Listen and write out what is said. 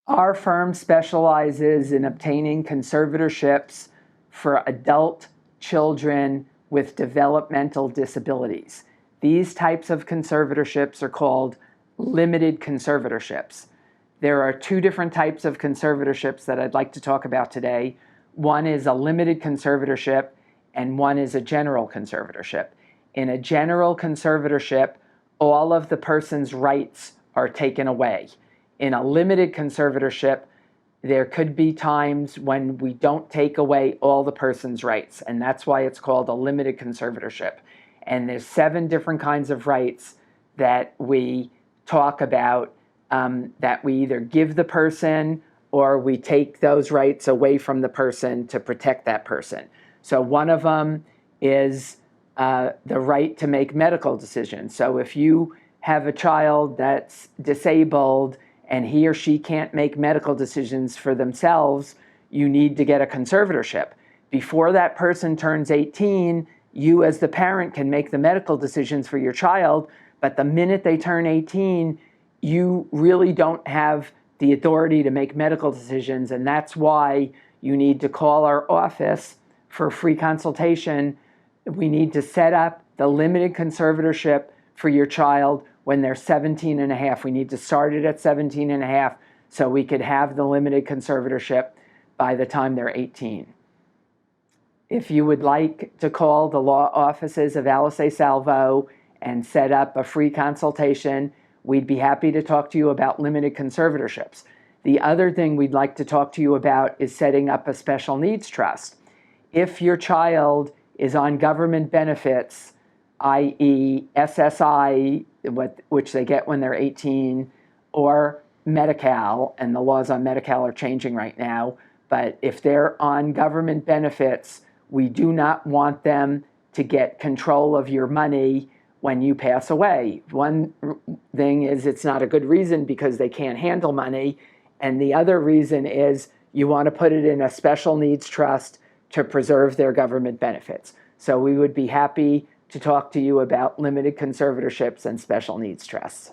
Our firm specializes in obtaining conservatorships for adult children with developmental disabilities. These types of conservatorships are called limited conservatorships. There are two different types of conservatorships that I'd like to talk about today. One is a limited conservatorship and one is a general conservatorship. In a general conservatorship, all of the person's rights are taken away. In a limited conservatorship, there could be times when we don't take away all the person's rights, and that's why it's called a limited conservatorship. And there's 7 different kinds of rights that we talk about, that we either give the person or we take those rights away from the person to protect that person. So one of them is the right to make medical decisions. So if you have a child that's disabled and he or she can't make medical decisions for themselves, you need to get a conservatorship. Before that person turns 18, you as the parent can make the medical decisions for your child, but the minute they turn 18, you really don't have the authority to make medical decisions, and that's why you need to call our office for a free consultation. We need to set up the limited conservatorship for your child when they're 17 and a half. We need to start it at 17 and a half so we could have the limited conservatorship by the time they're 18. If you would like to call the law offices of Alice Salvo and set up a free consultation, we'd be happy to talk to you about limited conservatorships. The other thing we'd like to talk to you about is setting up a special needs trust. If your child is on government benefits, i.e. SSI, which they get when they're 18, or Medi-Cal, and the laws on Medi-Cal are changing right now, but if they're on government benefits, we do not want them to get control of your money when you pass away. One thing is it's not a good reason because they can't handle money, and the other reason is you want to put it in a special needs trust to preserve their government benefits. So we would be happy to talk to you about limited conservatorships and special needs trusts.